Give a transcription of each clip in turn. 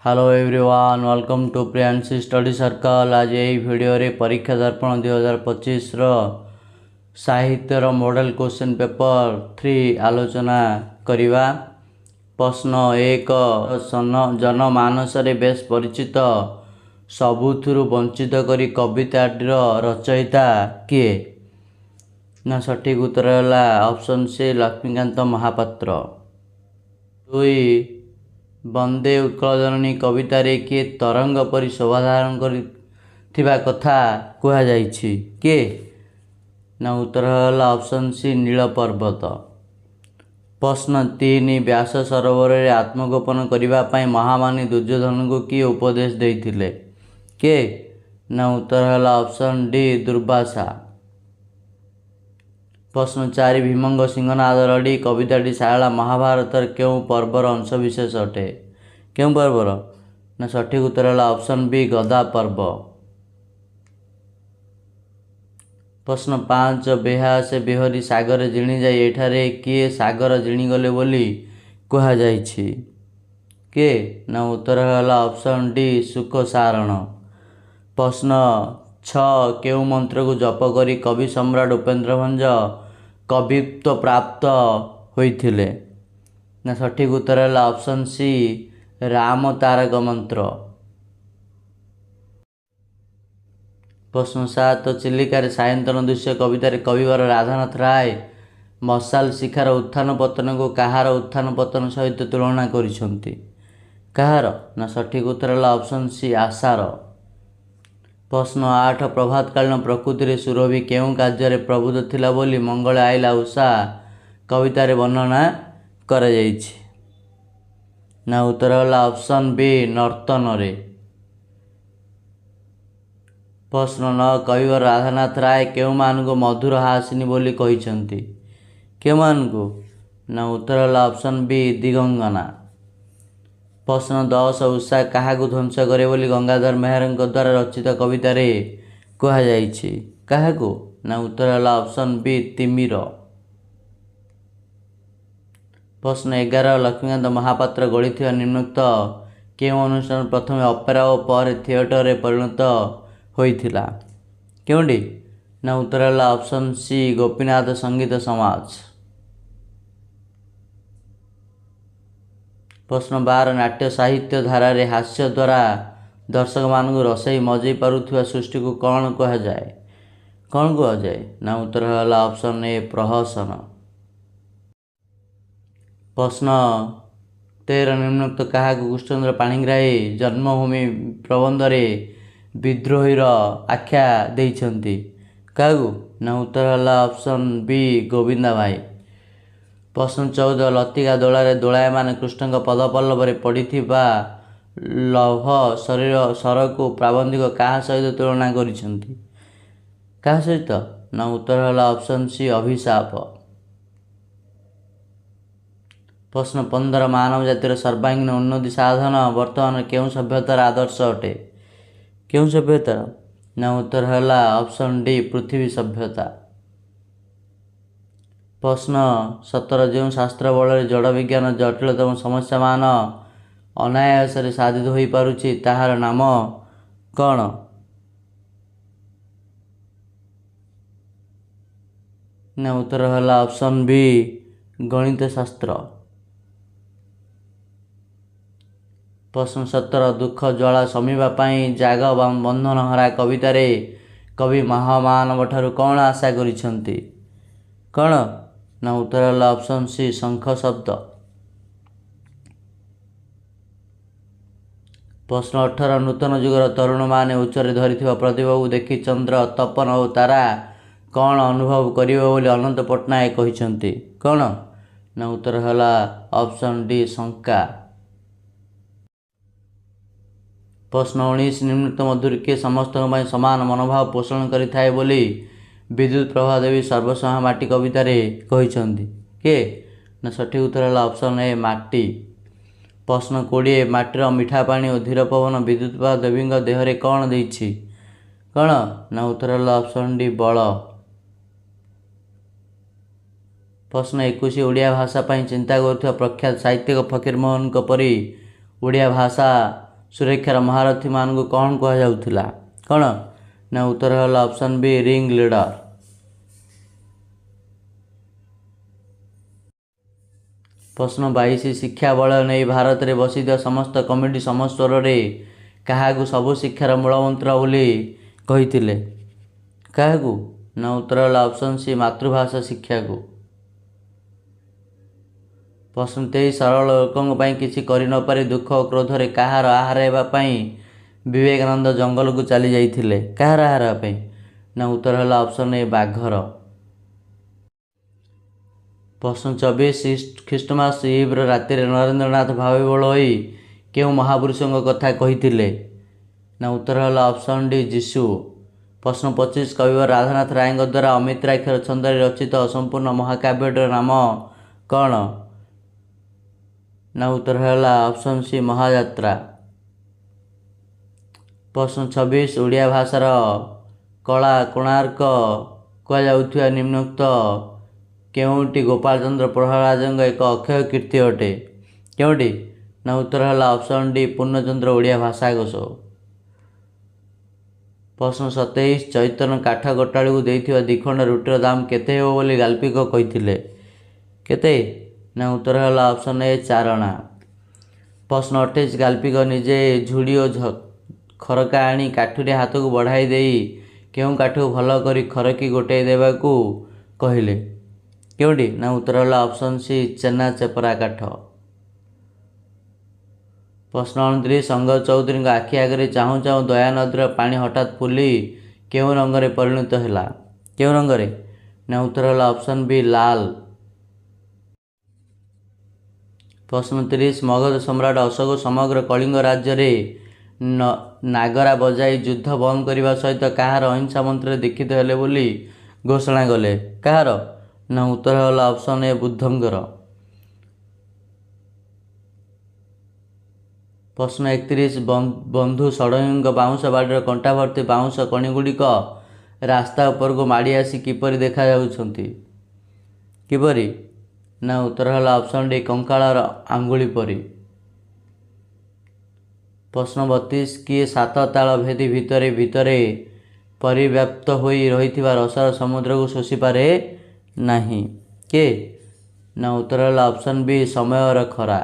Hello everyone, welcome to Priyanshi study circle. आज यही video रे परीक्षा दर्पण 2025 रो साहित्यर मॉडल क्वेश्चन पेपर 3 आलोचना करिवा। प्रश्न 1, जनमानस रे बेस परिचित सबुथुरु वंचित करी कविताटीर रचयिता किए? ना सठिक उत्तर है ऑप्शन सी लक्ष्मीकांत महापात्र। 2, बंदे उत्कल जननी कवितारे किए तरंग परि शोभा धारण करिथिबा कथा कुहा जाइछि किए? ना उत्तर है ऑप्शन सी नील पर्वत। प्रश्न 3, व्यास सरोवर रे आत्मगोपन करिबा पई महामानी दुर्योधन को किए उपदेश देइथिले किए? ना उत्तर है ऑप्शन डी दुर्वासा। प्रश्न 4, भीमंग सिंहनाद रड़ी कविताटी सारा महाभारतर केउं पर्वर अंशविशेष अटे? केउं पर्वर? ना सठिक उत्तर है ऑप्शन बी गदा पर्व। प्रश्न 5, बेहा से बेहरी सागर जिणी जाए एठारे किए सागर जिणी गले बोली कुहा जाइछि किए? ना उत्तर है ऑप्शन डी सुख सारण। प्रश्न 6, केउं मंत्र को जप करी कवि सम्राट उपेन्द्र भंज कवित्व प्राप्त होइथिले? ना सठिक उत्तर है ऑप्शन सी राम तारक मंत्र। प्रश्न 7, चिलिकार सायंतन दृश्य कवितार कविवर राधानाथ राय मशाल शिखार उत्थान पतन को कहार उत्थान पतन सहित तुलना करिसंती? कहार? ना सठिक उत्तर है ऑप्शन सी आशार। प्रश्न 8, प्रभातकालीन प्रकृति रे सुरभि केउं कार्य प्रबुद्ध थिला बोली मंगल आइला उषा कवितारे वर्णना करा जाइछि? ना उत्तर है ऑप्शन बी नर्तन रे। प्रश्न 9, कविवर राधानाथ राय केउं मानकु मधुर हासिनी बोली कहिसंती? केउं मानकु? ना उत्तर है ऑप्शन बी दिगंगना। प्रश्न 10, उषा काहाकु ध्वंस करे बोली गंगाधर मेहरଙ୍କ द्वारा रचित कवितारे कुहा जाइछि? काहाकु? ना उत्तर है ऑप्शन बी तिमिर। प्रश्न 11, लक्ष्मीकांत महापात्र गढ़ी निम्नोक्त केउं अनुष्ठान प्रथमे अपेरा और पर थिएटर रे परिणत होइथिला? केउंडी? ना उत्तर है ऑप्शन सी गोपीनाथ संगीत समाज। प्रश्न 12, नाट्य साहित्य धारा रे हास्य द्वारा दर्शक मानक रसई मजई पारुथिबा सृष्टि को कौन कहा जाए? कौन कहा जाए? ना उत्तर है ऑप्शन ए प्रहसन। प्रश्न 13, निम्नोक्त काहाकु कृष्णचंद्र पाणिग्राही जन्मभूमि प्रबंध रे विद्रोहीर आख्या देइछंती? काहाकु? ना उत्तर है ऑप्शन बी गोविंदा भाई। प्रश्न 14, लतिका दोलारे दोलायमान कृष्ण पदपल्लव पड़िथिबा लौह शरीर सरकु प्राबंधिक काहा सहित तुलना करिसंती? काहा सहित? ना उत्तर है ऑप्शन सी अभिशाप। प्रश्न 15, मानव जातिर सर्वांगीन उन्नति साधन वर्तमान केउं सभ्यतार आदर्श अटे? केउं सभ्यतार? ना उत्तर है ऑप्शन डी पृथ्वी सभ्यता। प्रश्न 17, जो शास्त्र बल जड़ विज्ञान जटिलतम समस्या मान अनायास साधित हो पारुछि ताहार नाम कौन? ना उत्तर है ऑप्शन बी गणित शास्त्र। प्रश्न 17, दुख ज्वाला शमीबा पाई जाग बंधन हरा कवितारे कवि महामानव ठारू कौन आशा करिसंती? कौन? ना उत्तर है ऑप्शन सी शंख शब्द। प्रश्न 18, नूतन जुगर तरुण माने उच्चरे धरिथिबा प्रतिभा को देखि चंद्र तपन और तारा कौन अनुभव करिवे बोली अनंत पट्टनायक कहिसंती? कौन? ना उत्तर है ऑप्शन डी शंका। प्रश्न 19, निम्नलिखित मध्य किए समस्त समान मनोभाव पोषण करिथाए बोली विद्युत प्रभा देवी सर्वसमय माटी कवितारे कहिसंती? किए? ना सठिक उत्तर है ऑप्शन ए माटी। प्रश्न 20, माटीर मिठा पानी और धीर पवन विद्युत प्रभा देवी देहरे कौन देइछि? कौन? ना उत्तर है ऑप्शन डी बल। प्रश्न 21, ओडिया भाषा पाई चिंता करुथिबा प्रख्यात साहित्यिक फकीरमोहन परी ओडिया भाषा ସୁରକ୍ଷାର ମହାରଥୀମାନଙ୍କୁ କ'ଣ କୁହାଯାଉଥିଲା? କ'ଣ ନା ଉତ୍ତର ହେଲା ଅପସନ୍ ବି ରିଙ୍ଗ ଲିଡର। ପ୍ରଶ୍ନ 22 ଶିକ୍ଷା ବଳୟ ନେଇ ଭାରତରେ ବସିଥିବା ସମସ୍ତ କମିଟି ସମସ୍ୱରରେ କାହାକୁ ସବୁ ଶିକ୍ଷାର ମୂଳମନ୍ତ୍ର ବୋଲି କହିଥିଲେ? କାହାକୁ ନା ଉତ୍ତର ହେଲା ଅପସନ୍ ସି ମାତୃଭାଷା ଶିକ୍ଷାକୁ। ପ୍ରଶ୍ନ 23 ସରଳ ଲୋକଙ୍କ ପାଇଁ କିଛି କରିନପାରି ଦୁଃଖ ଓ କ୍ରୋଧରେ କାହାର ଆହାର ହେବା ପାଇଁ ବିବେକାନନ୍ଦ ଜଙ୍ଗଲକୁ ଚାଲି ଯାଇଥିଲେ? କାହାର ଆହାର ହେବା ପାଇଁ ନା ଉତ୍ତର ହେଲା ଅପସନ୍ ଏ ବାଘର। ପ୍ରଶ୍ନ 24 ଖ୍ରୀଷ୍ଟମାସ ଇଭ୍ର ରାତିରେ ନରେନ୍ଦ୍ରନାଥ ଭାବବିହ୍ୱଳ ହୋଇ କେଉଁ ମହାପୁରୁଷଙ୍କ କଥା କହିଥିଲେ? ନା ଉତ୍ତର ହେଲା ଅପସନ୍ ଡି ଯୀଶୁ। ପ୍ରଶ୍ନ 25 କବିବର ରାଧାନାଥ ରାୟଙ୍କ ଦ୍ୱାରା ଅମିତ୍ରାକ୍ଷର ଛନ୍ଦରେ ରଚିତ ଅସମ୍ପୂର୍ଣ୍ଣ ମହାକାବ୍ୟଟିର ନାମ କ'ଣ? ନା ଉତ୍ତର ହେଲା ଅପସନ୍ ସି ମହାଯାତ୍ରା। ପ୍ରଶ୍ନ 26 ଓଡ଼ିଆ ଭାଷାର କଳା କୋଣାର୍କ କୁହାଯାଉଥିବା ନିମ୍ନୋକ୍ତ କେଉଁଟି ଗୋପାଳଚନ୍ଦ୍ର ପ୍ରହରାଜଙ୍କ ଏକ ଅକ୍ଷୟ କୀର୍ତ୍ତି ଅଟେ? କେଉଁଟି ନା ଉତ୍ତର ହେଲା ଅପସନ୍ ଡି ପୂର୍ଣ୍ଣଚନ୍ଦ୍ର ଓଡ଼ିଆ ଭାଷାକୋଷ। ପ୍ରଶ୍ନ 27 ଚୈତନ୍ୟ କାଠ ଗୋଟାଳିକୁ ଦେଇଥିବା ଦ୍ୱିଖଣ୍ଡ ରୁଟିର ଦାମ କେତେ ହେବ ବୋଲି ଗାଳ୍ପିକ କହିଥିଲେ? କେତେ ନା ଉତ୍ତର ହେଲା ଅପସନ୍ ଏ 4 ଅଣା। ପ୍ରଶ୍ନ 28 ଗାଳ୍ପିକ ନିଜେ ଝୁଡ଼ି ଓ ଖରକା ଆଣି କାଠୁରିଆ ହାତକୁ ବଢ଼ାଇ ଦେଇ କେଉଁ କାଠକୁ ଭଲ କରି ଖରକି ଗୋଟାଇ ଦେବାକୁ କହିଲେ? କେଉଁଟି ନା ଉତ୍ତର ହେଲା ଅପସନ୍ ସି ଚେନା ଚେପରା କାଠ। ପ୍ରଶ୍ନ 29 ସଙ୍ଗତ ଚୌଧୁରୀଙ୍କ ଆଖି ଆଗରେ ଚାହୁଁ ଚାହୁଁ ଦୟାନଦୀର ପାଣି ହଠାତ୍ ଫୁଲି କେଉଁ ରଙ୍ଗରେ ପରିଣତ ହେଲା? କେଉଁ ରଙ୍ଗରେ ନା ଉତ୍ତର ହେଲା ଅପସନ୍ ବି ଲାଲ। ପ୍ରଶ୍ନ 30 ମଗଧ ସମ୍ରାଟ ଅଶୋକ ସମଗ୍ର କଳିଙ୍ଗ ରାଜ୍ୟରେ ନାଗରା ବଜାଇ ଯୁଦ୍ଧ ବନ୍ଦ କରିବା ସହିତ କାହାର ଅହିଂସା ମନ୍ତ୍ରରେ ଦୀକ୍ଷିତ ହେଲେ ବୋଲି ଘୋଷଣା କଲେ? କାହାର ନା ଉତ୍ତର ହେଲା ଅପସନ୍ ଏ ବୁଦ୍ଧଙ୍କର। ପ୍ରଶ୍ନ 31 ବନ୍ଧୁ ଷଡ଼ଙ୍ଗୀଙ୍କ ବାଉଁଶ ବାଡ଼ିର କଣ୍ଟା ଭର୍ତ୍ତି ବାଉଁଶ କଣିଗୁଡ଼ିକ ରାସ୍ତା ଉପରକୁ ମାଡ଼ି ଆସି କିପରି ଦେଖାଯାଉଛନ୍ତି? କିପରି ନା ଉତ୍ତର ହେଲା ଅପସନ୍ ଡି କଙ୍କାଳର ଆଙ୍ଗୁଳି ପରି। ପ୍ରଶ୍ନ 32 କିଏ 7 ତାଳ ଭେଦି ଭିତରେ ଭିତରେ ପରିବ୍ୟାପ୍ତ ହୋଇ ରହିଥିବା ରସର ସମୁଦ୍ରକୁ ଶୋଷିପାରେ ନାହିଁ? କିଏ ନା ଉତ୍ତର ହେଲା ଅପସନ୍ ବି ସମୟର ଖରା।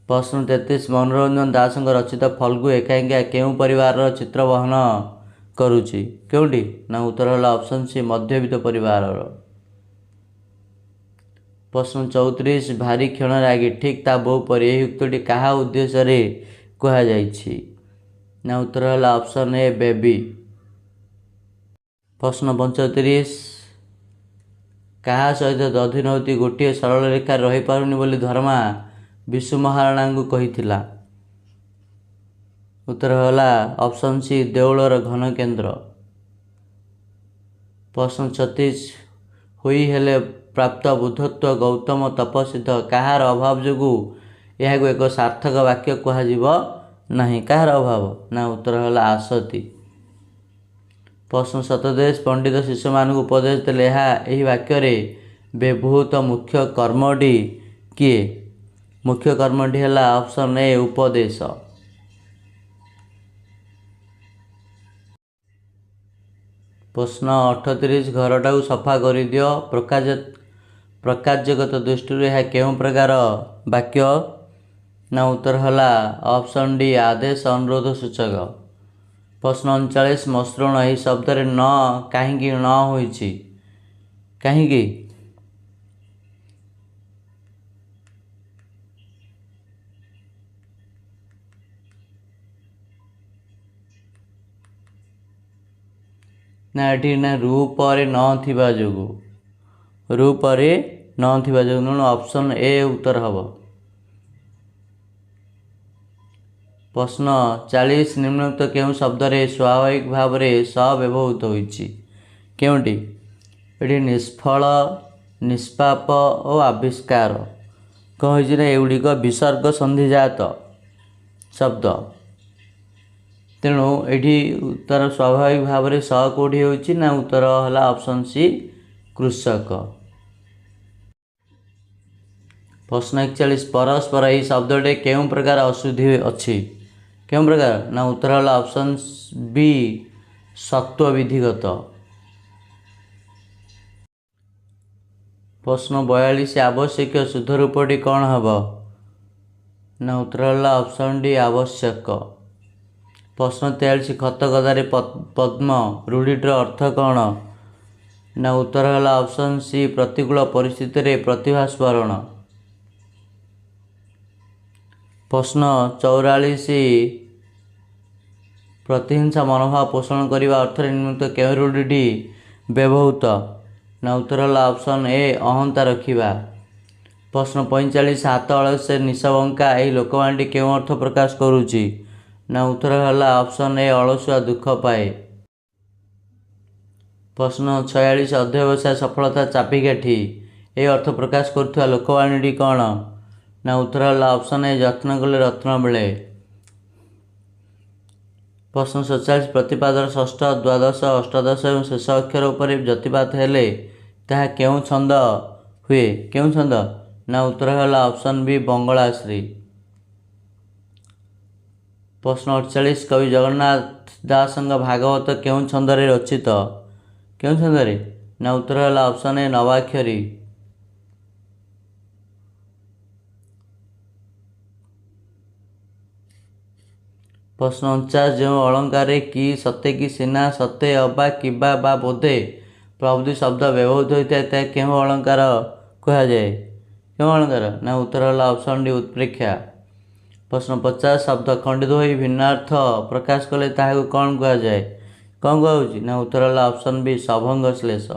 ପ୍ରଶ୍ନ 33 ମନୋରଞ୍ଜନ ଦାସଙ୍କ ରଚିତ ଫଲ୍ଗୁ ଏକାଙ୍କିକା କେଉଁ ପରିବାରର ଚିତ୍ର ବହନ କରୁଛି? କେଉଁଟି ନା ଉତ୍ତର ହେଲା ଅପସନ୍ ସି ମଧ୍ୟବିତ୍ତ ପରିବାରର। ପ୍ରଶ୍ନ 34 ଭାରି କ୍ଷଣ ରାଗି ଠିକ୍ ତା ବୋଉ ପରି ଏହି ଉକ୍ତିଟି କାହା ଉଦ୍ଦେଶ୍ୟରେ କୁହାଯାଇଛି? ନା ଉତ୍ତର ହେଲା ଅପସନ୍ ଏ ବେବି। ପ୍ରଶ୍ନ 35 କାହା ସହିତ ଦଧିନଉତି ଗୋଟିଏ ସରଳ ରେଖାରେ ରହିପାରୁନି ବୋଲି ଧର୍ମା ବିଶୁ ମହାରଣାଙ୍କୁ କହିଥିଲା? ଉତ୍ତର ହେଲା ଅପସନ୍ ସି ଦେଉଳର ଘନକେନ୍ଦ୍ର। ପ୍ରଶ୍ନ 36 ହୋଇ ହେଲେ ପ୍ରାପ୍ତ ବୁଦ୍ଧତ୍ୱ ଗୌତମ ତପସ୍ୱିତ କାହାର ଅଭାବ ଯୋଗୁଁ ଏହାକୁ ଏକ ସାର୍ଥକ ବାକ୍ୟ କୁହାଯିବ ନାହିଁ? କାହାର ଅଭାବ ନା ଉତ୍ତର ହେଲା ଆସତି। ପ୍ରଶ୍ନ 27 ପଣ୍ଡିତ ଶିଷ୍ୟମାନଙ୍କୁ ଉପଦେଶ ଦେଲେ ଏହି ବାକ୍ୟରେ ବ୍ୟବହୃତ ମୁଖ୍ୟ କର୍ମଟି କିଏ? ମୁଖ୍ୟ କର୍ମଟି ହେଲା ଅପସନ୍ ଏ ଉପଦେଶ। ପ୍ରଶ୍ନ 38 ଘରଟାକୁ ସଫା କରିଦିଅ ପ୍ରକାର୍ଯ୍ୟଗତ ଦୃଷ୍ଟିରୁ ଏହା କେଉଁ ପ୍ରକାର ବାକ୍ୟ? ନା ଉତ୍ତର ହେଲା ଅପସନ୍ ଡି ଆଦେଶ ଅନୁରୋଧ ସୂଚକ। ପ୍ରଶ୍ନ 39 ମସୃଣ ଏହି ଶବ୍ଦରେ ନ କାହିଁକି ଣ ହୋଇଛି? କାହିଁକି ନା ଏଠି ନା ରୁ ପରେ ନ ଥିବା ଯୋଗୁଁ। ରୁ ପରେ ନ ଥିବା ଯୋଗୁଁ ତେଣୁ ଅପସନ୍ ଏ ଉତ୍ତର ହେବ। ପ୍ରଶ୍ନ 40 ନିମ୍ନୋକ୍ତ କେଉଁ ଶବ୍ଦରେ ସ୍ୱାଭାବିକ ଭାବରେ ସ ବ୍ୟବହୃତ ହୋଇଛି? କେଉଁଟି? ଏଠି ନିଷ୍ଫଳ ନିଷ୍ପାପ ଓ ଆବିଷ୍କାର କ'ଣ ହୋଇଛି ନା ଏଗୁଡ଼ିକ ବିସର୍ଗ ସନ୍ଧିଜାତ ଶବ୍ଦ। ତେଣୁ ଏଠି ଉତ୍ତର ସ୍ୱାଭାବିକ ଭାବରେ ସ କେଉଁଠି ହେଉଛି ନା ଉତ୍ତର ହେଲା ଅପସନ୍ ସି କୃଷକ। ପ୍ରଶ୍ନ 41 ପରସ୍ପର ଏହି ଶବ୍ଦଟି କେଉଁ ପ୍ରକାର ଅଶୁଦ୍ଧି ଅଛି? କେଉଁ ପ୍ରକାର? ନା ଉତ୍ତର ହେଲା ଅପସନ୍ ବି ସତ୍ତ୍ୱ ବିଧିଗତ। ପ୍ରଶ୍ନ 42 ଆବଶ୍ୟକୀୟ ଶୁଦ୍ଧ ରୂପଟି କ'ଣ ହେବ? ନା ଉତ୍ତର ହେଲା ଅପସନ୍ ଡି ଆବଶ୍ୟକ। ପ୍ରଶ୍ନ 43 ଖତ ଗଦାରେ ପଦ୍ମ ରୂଢ଼ିଟିର ଅର୍ଥ କ'ଣ? ନା ଉତ୍ତର ହେଲା ଅପସନ୍ ସି ପ୍ରତିକୂଳ ପରିସ୍ଥିତିରେ ପ୍ରତିଭା ସ୍ମରଣ। ପ୍ରଶ୍ନ 44 ପ୍ରତିହିଂସା ମନୋଭାବ ପୋଷଣ କରିବା ଅର୍ଥରେ ନିମ୍ନଲିଖିତ କେଉଁ ରୂଢ଼ିଟି ବ୍ୟବହୃତ? ନା ଉତ୍ତର ହେଲା ଅପସନ୍ ଏ ଅହନ୍ତା ରଖିବା। ପ୍ରଶ୍ନ 45 ହାତ ଅଳସେ ନିଶବଙ୍କା ଏହି ଲୋକବାଣୀଟି କେଉଁ ଅର୍ଥ ପ୍ରକାଶ କରୁଛି? ନା ଉତ୍ତର ହେଲା ଅପସନ୍ ଏ ଅଳସୁଆ ଦୁଃଖ ପାଏ। ପ୍ରଶ୍ନ 46 ଅଧ୍ୟବସାୟ ସଫଳତା ଚାବିକାଠି ଏହି ଅର୍ଥ ପ୍ରକାଶ କରୁଥିବା ଲୋକବାଣୀଟି କ'ଣ? ନା ଉତ୍ତର ହେଲା ଅପସନ୍ ଏ ଯତ୍ନ କଲେ ରତ୍ନ ମିଳେ। ପ୍ରଶ୍ନ 47 ପ୍ରତିପାଦର ଷଷ୍ଠ ଦ୍ୱାଦଶ ଅଷ୍ଟାଦଶ ଏବଂ ଶେଷ ଅକ୍ଷର ଉପରେ ଯତିପାତ ହେଲେ ତାହା କେଉଁ ଛନ୍ଦ ହୁଏ? କେଉଁ ଛନ୍ଦ? ନା ଉତ୍ତର ହେଲା ଅପସନ୍ ବି ବଙ୍ଗଳାଶ୍ରୀ। ପ୍ରଶ୍ନ 48 କବି ଜଗନ୍ନାଥ ଦାସଙ୍କ ଭାଗବତ କେଉଁ ଛନ୍ଦରେ ରଚିତ? କେଉଁ ଛନ୍ଦରେ? ନା ଉତ୍ତର ହେଲା ଅପସନ୍ ଏ ନବାକ୍ଷରୀ। ପ୍ରଶ୍ନ 49 ଯେଉଁ ଅଳଙ୍କାରରେ କି ସତେ କି ସିନା ସତେ ଅବା କିବା ବା ବୋଧେ ପ୍ରଭୃତି ଶବ୍ଦ ବ୍ୟବହୃତ ହୋଇଥାଏ ତାହା କେଉଁ ଅଳଙ୍କାର କୁହାଯାଏ? କେଉଁ ଅଳଙ୍କାର? ନା ଉତ୍ତର ହେଲା ଅପସନ୍ ଡି ଉତ୍ପ୍ରେକ୍ଷା। ପ୍ରଶ୍ନ 50 ଶବ୍ଦ ଖଣ୍ଡିତ ହୋଇ ଭିନ୍ନାର୍ଥ ପ୍ରକାଶ କଲେ ତାହାକୁ କ'ଣ କୁହାଯାଏ? କ'ଣ କୁହାଯାଉଛି? ନା ଉତ୍ତର ହେଲା ଅପସନ୍ ବି ସଭଙ୍ଗ ଶ୍ଳେଷ।